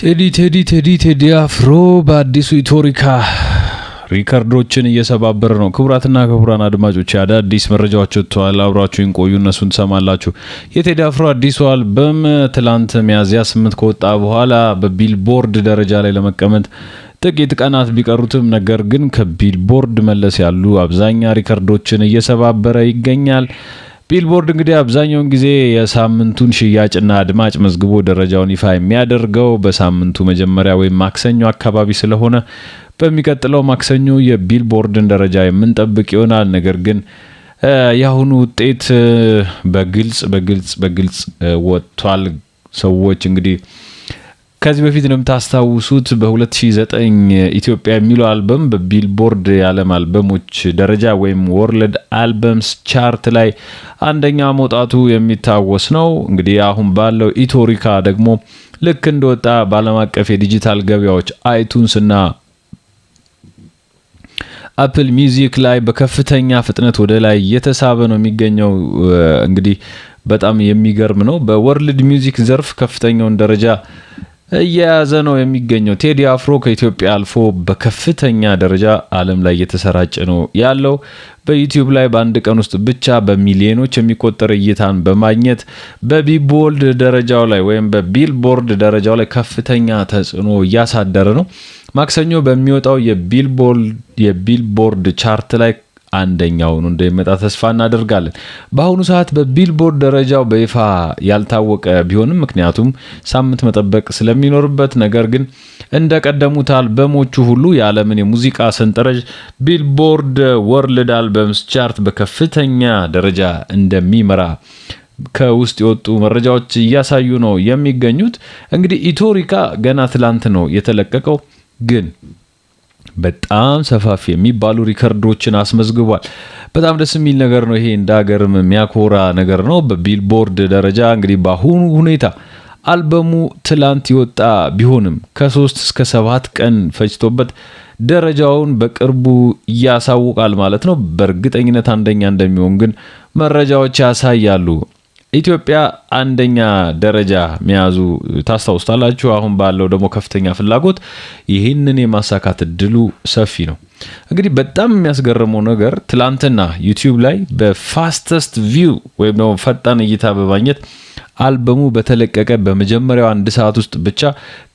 ቴዲ አፍሮ በአዲሱ ኢትዮሪካ ሪከርዶችን እየሰባበረ ነው። ክቡራትና ክቡራን አድማጮች አዳዲስ መረጃዎች ወጥተዋል። አብራችሁን ቆዩ፣ እነሱን ትሰማላችሁ። የቴዲ አፍሮ አዲሱ አልበም ትላንት ሚያዝያ 8 ከወጣ በኋላ በቢልቦርድ ደረጃ ላይ ለመቀመጥ ጥቂት ቀናት ቢቀሩትም ነገር ግን ከቢልቦርድ መለስ ያሉ አብዛኛ ሪከርዶችን እየሰባበረ ይገኛል። ቢልቦርድ እንግዲህ አብዛኛውን ጊዜ የሳምንቱን ሽያጭና አድማጭ መዝግቦ ደረጃውን ይፋ የሚያደርገው በሳምንቱ መጀመሪያ ወይም ማክሰኞ አካባቢ ስለሆነ በሚቀጥለው ማክሰኞ የቢልቦርድን ደረጃ የምንጠብቅ ይሆናል። ነገር ግን የአሁኑ ውጤት በግልጽ ወጥቷል። ሰዎች እንግዲህ ከዚህ በፊት እንደምታስታውሱት በ2009 ኢትዮጵያ የሚለው አልበም በቢልቦርድ የዓለም አልበሞች ደረጃ ወይም ወርልድ አልበምስ ቻርት ላይ አንደኛ መውጣቱ የሚታወስ ነው። እንግዲህ አሁን ባለው ኢትዮሪካ ደግሞ ልክ እንደወጣ በዓለም አቀፍ የዲጂታል ገበያዎች አይቱንስ እና አፕል ሚውዚክ ላይ በከፍተኛ ፍጥነት ወደ ላይ እየተሳበ ነው የሚገኘው። እንግዲህ በጣም የሚገርም ነው። በወርልድ ሚውዚክ ዘርፍ ከፍተኛውን ደረጃ እየያዘ ነው የሚገኘው። ቴዲ አፍሮ ከኢትዮጵያ አልፎ በከፍተኛ ደረጃ ዓለም ላይ እየተሰራጨ ነው ያለው። በዩቲዩብ ላይ በአንድ ቀን ውስጥ ብቻ በሚሊዮኖች የሚቆጠር እይታን በማግኘት በቢልቦርድ ደረጃው ላይ ወይም በቢልቦርድ ደረጃው ላይ ከፍተኛ ተጽዕኖ እያሳደረ ነው። ማክሰኞ በሚወጣው የቢልቦርድ ቻርት ላይ አንደኛውን እንደሚመጣ ተስፋ እናደርጋለን። በአሁኑ ሰዓት በቢልቦርድ ደረጃው በይፋ ያልታወቀ ቢሆንም ምክንያቱም ሳምንት መጠበቅ ስለሚኖርበት፣ ነገር ግን እንደቀደሙት አልበሞቹ ሁሉ የዓለምን የሙዚቃ ሰንጠረዥ ቢልቦርድ ወርልድ አልበምስ ቻርት በከፍተኛ ደረጃ እንደሚመራ ከውስጥ የወጡ መረጃዎች እያሳዩ ነው የሚገኙት። እንግዲህ ኢትዮሪካ ገና ትላንት ነው የተለቀቀው፣ ግን በጣም ሰፋፊ የሚባሉ ሪከርዶችን አስመዝግቧል። በጣም ደስ የሚል ነገር ነው። ይሄ እንደ ሀገርም የሚያኮራ ነገር ነው። በቢልቦርድ ደረጃ እንግዲህ በአሁኑ ሁኔታ አልበሙ ትላንት የወጣ ቢሆንም ከ3 እስከ 7 ቀን ፈጅቶበት ደረጃውን በቅርቡ ያሳውቃል ማለት ነው። በእርግጠኝነት አንደኛ እንደሚሆን ግን መረጃዎች ያሳያሉ። ኢትዮጵያ አንደኛ ደረጃ መያዙ ታስታውስታላችሁ። አሁን ባለው ደግሞ ከፍተኛ ፍላጎት ይህንን የማሳካት እድሉ ሰፊ ነው። እንግዲህ በጣም የሚያስገርመው ነገር ትላንትና ዩቲዩብ ላይ በፋስተስት ቪው ወይም ደግሞ ፈጣን እይታ በማግኘት አልበሙ በተለቀቀ በመጀመሪያው 1 ሰዓት ውስጥ ብቻ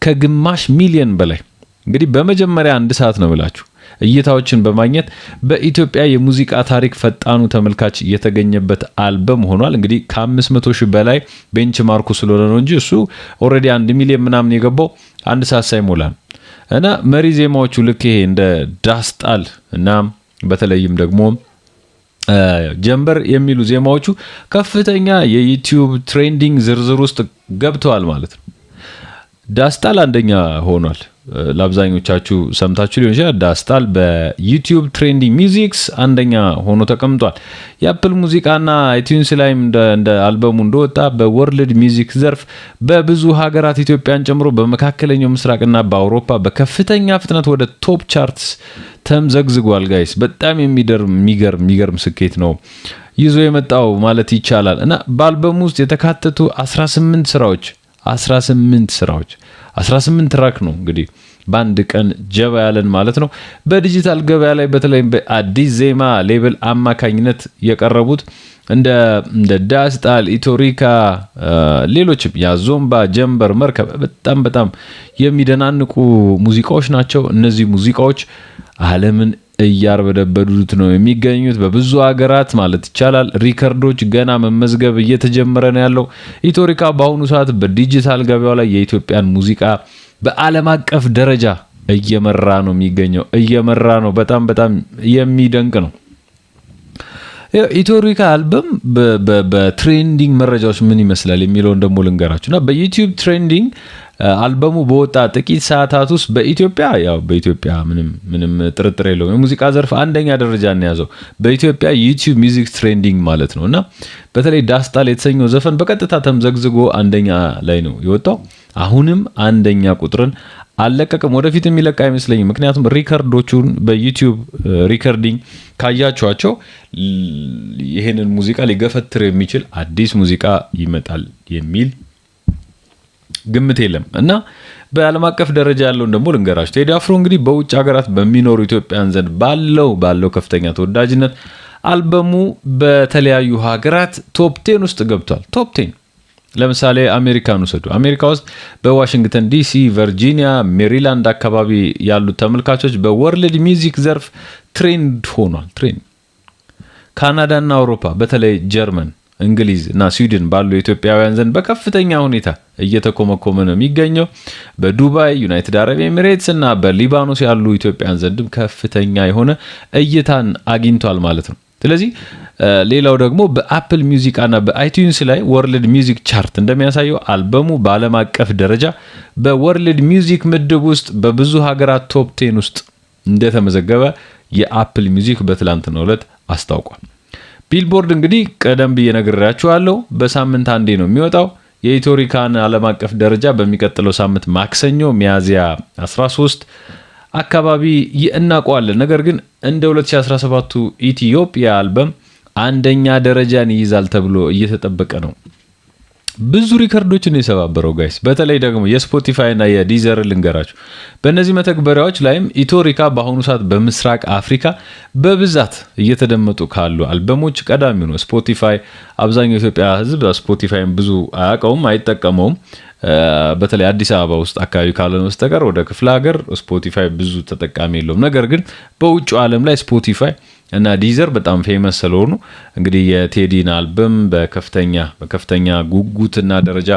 ከግማሽ ሚሊዮን በላይ እንግዲህ በመጀመሪያ 1 ሰዓት ነው ብላችሁ እይታዎችን በማግኘት በኢትዮጵያ የሙዚቃ ታሪክ ፈጣኑ ተመልካች የተገኘበት አልበም ሆኗል። እንግዲህ ከ500,000 በላይ ቤንች ማርኩ ስለሆነ ነው እንጂ እሱ ኦልሬዲ 1 ሚሊዮን ምናምን የገባው 1 ሰዓት ሳይሞላ እና መሪ ዜማዎቹ ልክ ይሄ እንደ ዳስጣል እና በተለይም ደግሞ ጀምበር የሚሉ ዜማዎቹ ከፍተኛ የዩቲዩብ ትሬንዲንግ ዝርዝር ውስጥ ገብተዋል ማለት ነው። ዳስጣል አንደኛ ሆኗል። ለአብዛኞቻችሁ ሰምታችሁ ሊሆን ይችላል። ዳስጣል በዩቲዩብ ትሬንዲንግ ሚውዚክስ አንደኛ ሆኖ ተቀምጧል። የአፕል ሙዚቃና አይቲዩንስ ላይም እንደ አልበሙ እንደወጣ በወርልድ ሚውዚክ ዘርፍ በብዙ ሀገራት ኢትዮጵያን ጨምሮ በመካከለኛው ምስራቅና በአውሮፓ በከፍተኛ ፍጥነት ወደ ቶፕ ቻርትስ ተምዘግዝጓል። ጋይስ በጣም የሚገርም ስኬት ነው ይዞ የመጣው ማለት ይቻላል። እና በአልበሙ ውስጥ የተካተቱ 18 ስራዎች 18 ትራክ ነው እንግዲህ በአንድ ቀን ጀባ ያለን ማለት ነው። በዲጂታል ገበያ ላይ በተለይም በአዲስ ዜማ ሌብል አማካኝነት የቀረቡት እንደ ዳስጣል፣ ኢትዮሪካ፣ ሌሎችም ያዞምባ፣ ጀምበር፣ መርከብ በጣም የሚደናንቁ ሙዚቃዎች ናቸው። እነዚህ ሙዚቃዎች ዓለምን እያርበደበዱት ነው የሚገኙት በብዙ ሀገራት ማለት ይቻላል። ሪከርዶች ገና መመዝገብ እየተጀመረ ነው ያለው። ኢትዮሪካ በአሁኑ ሰዓት በዲጂታል ገበያው ላይ የኢትዮጵያን ሙዚቃ በዓለም አቀፍ ደረጃ እየመራ ነው የሚገኘው። በጣም የሚደንቅ ነው። ኢትዮሪካ አልበም በትሬንዲንግ መረጃዎች ምን ይመስላል የሚለውን ደግሞ ልንገራችሁና በዩቲዩብ ትሬንዲንግ አልበሙ በወጣ ጥቂት ሰዓታት ውስጥ በኢትዮጵያ ምንም ጥርጥር የለውም የሙዚቃ ዘርፍ አንደኛ ደረጃ ነው ያዘው በኢትዮጵያ ዩቲዩብ ሚውዚክ ትሬንዲንግ ማለት ነውና በተለይ ዳስጣል የተሰኘው ዘፈን በቀጥታ ተምዘግዝጎ አንደኛ ላይ ነው የወጣው። አሁንም አንደኛ ቁጥርን አለቀቀም። ወደፊት የሚለቅ አይመስለኝም። ምክንያቱም ሪከርዶቹን በዩቲዩብ ሪከርዲንግ ካያችኋቸው ይሄንን ሙዚቃ ሊገፈትር የሚችል አዲስ ሙዚቃ ይመጣል የሚል ግምት የለም እና በዓለም አቀፍ ደረጃ ያለውን ደግሞ ልንገራችሁ። ቴዲ አፍሮ እንግዲህ በውጭ ሀገራት በሚኖሩ ኢትዮጵያን ዘንድ ባለው ከፍተኛ ተወዳጅነት አልበሙ በተለያዩ ሀገራት ቶፕ 10 ውስጥ ገብቷል። ቶፕ 10 ለምሳሌ አሜሪካን ውሰዱ። አሜሪካ ውስጥ በዋሽንግተን ዲሲ፣ ቨርጂኒያ፣ ሜሪላንድ አካባቢ ያሉት ተመልካቾች በወርልድ ሚውዚክ ዘርፍ ትሬንድ ሆኗል። ትሬንድ ካናዳ እና አውሮፓ በተለይ ጀርመን፣ እንግሊዝ እና ስዊድን ባሉ የኢትዮጵያውያን ዘንድ በከፍተኛ ሁኔታ እየተኮመኮመ ነው የሚገኘው። በዱባይ፣ ዩናይትድ አረብ ኤሚሬትስ እና በሊባኖስ ያሉ ኢትዮጵያን ዘንድም ከፍተኛ የሆነ እይታን አግኝቷል ማለት ነው። ስለዚህ ሌላው ደግሞ በአፕል ሚውዚክ እና በአይቲዩንስ ላይ ወርልድ ሚውዚክ ቻርት እንደሚያሳየው አልበሙ በዓለም አቀፍ ደረጃ በወርልድ ሚውዚክ ምድብ ውስጥ በብዙ ሀገራት ቶፕ 10 ውስጥ እንደተመዘገበ የአፕል ሚውዚክ በትላንትናው ዕለት አስታውቋል። ቢልቦርድ እንግዲህ ቀደም ብዬ ነግሬያችኋለሁ በሳምንት አንዴ ነው የሚወጣው። የኢትዮሪካን ዓለም አቀፍ ደረጃ በሚቀጥለው ሳምንት ማክሰኞ ሚያዝያ 13 አካባቢ እናውቀዋለን። ነገር ግን እንደ 2017ቱ ኢትዮጵያ አልበም አንደኛ ደረጃን ይይዛል ተብሎ እየተጠበቀ ነው። ብዙ ሪከርዶችን የሰባበረው ጋይስ፣ በተለይ ደግሞ የስፖቲፋይ እና የዲዘር ልንገራችሁ። በእነዚህ መተግበሪያዎች ላይም ኢትዮሪካ በአሁኑ ሰዓት በምስራቅ አፍሪካ በብዛት እየተደመጡ ካሉ አልበሞች ቀዳሚው ነው። ስፖቲፋይ አብዛኛው የኢትዮጵያ ሕዝብ ስፖቲፋይን ብዙ አያውቀውም፣ አይጠቀመውም። በተለይ አዲስ አበባ ውስጥ አካባቢ ካልሆነ በስተቀር ወደ ክፍለ ሀገር ስፖቲፋይ ብዙ ተጠቃሚ የለውም። ነገር ግን በውጭው ዓለም ላይ ስፖቲፋይ እና ዲዘር በጣም ፌመስ ስለሆኑ እንግዲህ የቴዲን አልበም በከፍተኛ ጉጉትና ደረጃ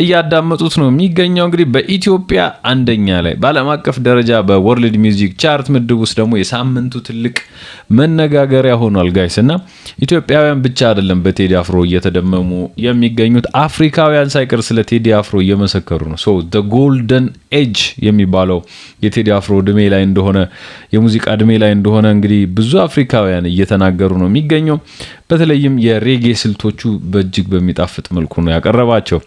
እያዳመጡት ነው የሚገኘው። እንግዲህ በኢትዮጵያ አንደኛ ላይ በዓለም አቀፍ ደረጃ በወርልድ ሚውዚክ ቻርት ምድብ ውስጥ ደግሞ የሳምንቱ ትልቅ መነጋገሪያ ሆኗል ጋይስ። እና ኢትዮጵያውያን ብቻ አይደለም በቴዲ አፍሮ እየተደመሙ የሚገኙት፣ አፍሪካውያን ሳይቀር ስለ ቴዲ አፍሮ እየመሰከሩ ነው። ሶ ዘ ጎልደን ኤጅ የሚባለው የቴዲ አፍሮ እድሜ ላይ እንደሆነ የሙዚቃ እድሜ ላይ እንደሆነ እንግዲህ ብዙ አፍሪካውያን እየተናገሩ ነው የሚገኘው። በተለይም የሬጌ ስልቶቹ በእጅግ በሚጣፍጥ መልኩ ነው ያቀረባቸው።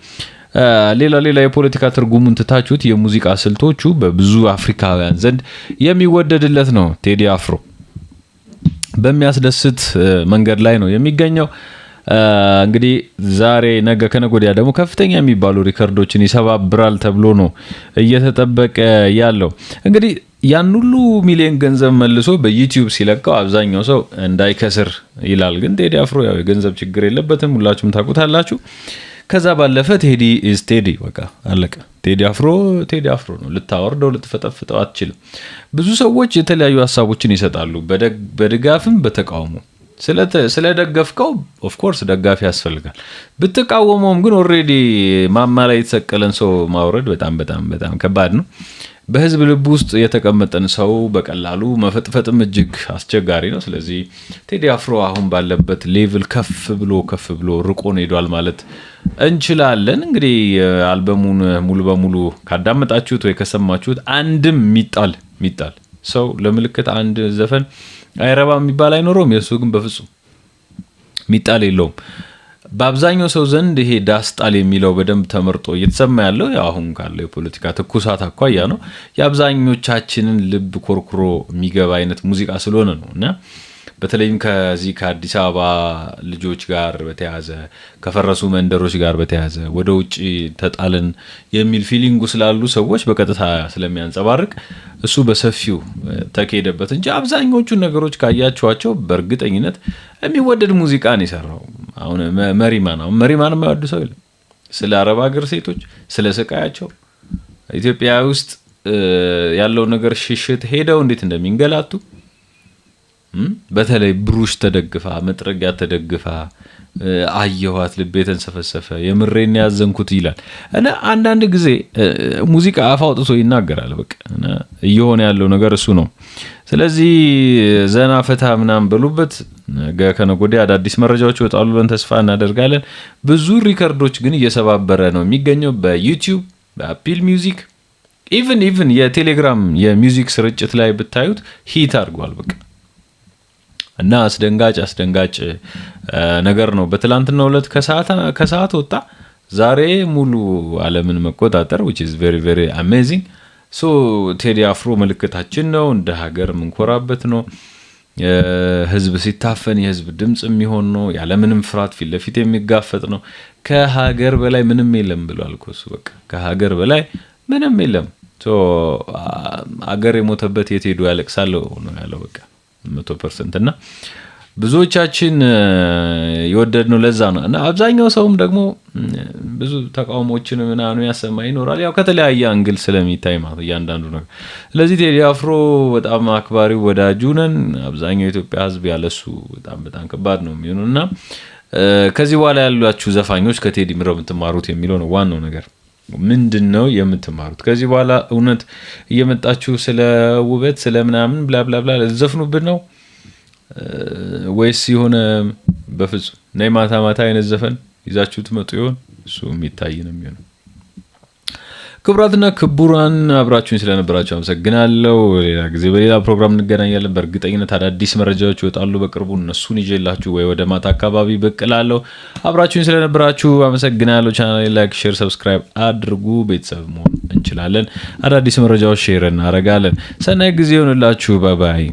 ሌላ የፖለቲካ ትርጉሙን ትታችሁት የሙዚቃ ስልቶቹ በብዙ አፍሪካውያን ዘንድ የሚወደድለት ነው። ቴዲ አፍሮ በሚያስደስት መንገድ ላይ ነው የሚገኘው። እንግዲህ ዛሬ ነገ ከነገ ወዲያ ደግሞ ከፍተኛ የሚባሉ ሪከርዶችን ይሰባብራል ተብሎ ነው እየተጠበቀ ያለው። እንግዲህ ያን ሁሉ ሚሊዮን ገንዘብ መልሶ በዩቲዩብ ሲለቀው አብዛኛው ሰው እንዳይከስር ይላል። ግን ቴዲ አፍሮ ያው የገንዘብ ችግር የለበትም፣ ሁላችሁም ታውቁታላችሁ። ከዛ ባለፈ ቴዲ ኢዝ ቴዲ፣ በቃ አለቀ። ቴዲ አፍሮ ነው፣ ልታወርደው ልትፈጠፍጠው አትችልም። ብዙ ሰዎች የተለያዩ ሀሳቦችን ይሰጣሉ፣ በድጋፍም በተቃውሞ። ስለደገፍከው ኦፍ ኮርስ ደጋፊ ያስፈልጋል። ብትቃወመውም ግን ኦልሬዲ ማማ ላይ የተሰቀለን ሰው ማውረድ በጣም ከባድ ነው። በህዝብ ልብ ውስጥ የተቀመጠን ሰው በቀላሉ መፈጥፈጥም እጅግ አስቸጋሪ ነው። ስለዚህ ቴዲ አፍሮ አሁን ባለበት ሌቭል ከፍ ብሎ ርቆን ሄዷል ማለት እንችላለን። እንግዲህ አልበሙን ሙሉ በሙሉ ካዳመጣችሁት ወይ ከሰማችሁት አንድም ሚጣል ሰው ለምልክት አንድ ዘፈን አይረባ የሚባል አይኖረውም። የሱ ግን በፍጹም ሚጣል የለውም። በአብዛኛው ሰው ዘንድ ይሄ ዳስጣል የሚለው በደንብ ተመርጦ እየተሰማ ያለው አሁን ካለው የፖለቲካ ትኩሳት አኳያ ነው። የአብዛኞቻችንን ልብ ኮርኩሮ የሚገባ አይነት ሙዚቃ ስለሆነ ነው እና በተለይም ከዚህ ከአዲስ አበባ ልጆች ጋር በተያዘ ከፈረሱ መንደሮች ጋር በተያዘ ወደ ውጭ ተጣልን የሚል ፊሊንጉ ስላሉ ሰዎች በቀጥታ ስለሚያንጸባርቅ እሱ በሰፊው ተከሄደበት እንጂ አብዛኞቹ ነገሮች ካያችኋቸው በእርግጠኝነት የሚወደድ ሙዚቃ ነው የሰራው። አሁን መሪማን የማይወድ ሰው የለም። ስለ አረብ ሀገር ሴቶች ስለ ስቃያቸው ኢትዮጵያ ውስጥ ያለው ነገር ሽሽት ሄደው እንዴት እንደሚንገላቱ በተለይ ብሩሽ ተደግፋ መጥረጊያ ተደግፋ አየኋት፣ ልቤ ተንሰፈሰፈ፣ የምሬን ያዘንኩት ይላል እና አንዳንድ ጊዜ ሙዚቃ አፍ አውጥቶ ይናገራል። በቃ እና እየሆነ ያለው ነገር እሱ ነው። ስለዚህ ዘና ፈታ ምናምን በሉበት። ነገ ከነገ ወዲያ አዳዲስ መረጃዎች ይወጣሉ ብለን ተስፋ እናደርጋለን። ብዙ ሪከርዶች ግን እየሰባበረ ነው የሚገኘው በዩቲዩብ፣ በአፕል ሚውዚክ፣ ኢቭን የቴሌግራም የሚውዚክ ስርጭት ላይ ብታዩት ሂት አድርጓል በቃ እና አስደንጋጭ ነገር ነው። በትላንትናው ዕለት ከሰዓት ወጣ። ዛሬ ሙሉ ዓለምን መቆጣጠር which is very very amazing. ቴዲ አፍሮ ምልክታችን ነው፣ እንደ ሀገር የምንኮራበት ነው። ህዝብ ሲታፈን የህዝብ ድምጽ የሚሆን ነው። ያለምንም ፍርሃት ፊት ለፊት የሚጋፈጥ ነው። ከሀገር በላይ ምንም የለም ብሏል እኮ እሱ። በቃ ከሀገር በላይ ምንም የለም። አገር የሞተበት የት ሄዱ ያለቅሳል ነው ያለው። በቃ 100% እና ብዙዎቻችን የወደድነው ለዛ ነው። እና አብዛኛው ሰውም ደግሞ ብዙ ተቃውሞችን ምናምን ያሰማ ይኖራል። ያው ከተለያየ አንግል ስለሚታይ ማለት እያንዳንዱ ነገር። ስለዚህ ቴዲ አፍሮ በጣም አክባሪው ወዳጁ ነን። አብዛኛው የኢትዮጵያ ህዝብ ያለሱ በጣም ከባድ ነው የሚሆነው እና ከዚህ በኋላ ያሏችሁ ዘፋኞች ከቴዲ ምረው የምትማሩት የሚለው ነው ዋናው ነገር። ምንድነው የምትማሩት ከዚህ በኋላ? እውነት እየመጣችሁ ስለ ውበት ስለ ምናምን ብላ ብላ ብላ ዘፍኑብን ነው ወይስ የሆነ በፍጹም ነይ ማታ ማታ አይነት ዘፈን ይዛችሁ ትመጡ ይሆን? እሱ የሚታይ ነው የሚሆነው። ክቡራትና ክቡራን አብራችሁን ስለነበራችሁ አመሰግናለሁ። ሌላ ጊዜ በሌላ ፕሮግራም እንገናኛለን። በእርግጠኝነት አዳዲስ መረጃዎች ይወጣሉ በቅርቡ። እነሱን ይዤላችሁ ወይ ወደ ማታ አካባቢ ብቅ እላለሁ። አብራችሁን ስለነበራችሁ አመሰግናለሁ። ቻናሌ ላይክ፣ ሼር፣ ሰብስክራይብ አድርጉ። ቤተሰብ መሆን እንችላለን። አዳዲስ መረጃዎች ሼር እናደርጋለን። ሰናይ ጊዜ ይሁንላችሁ። ባይ ባይ።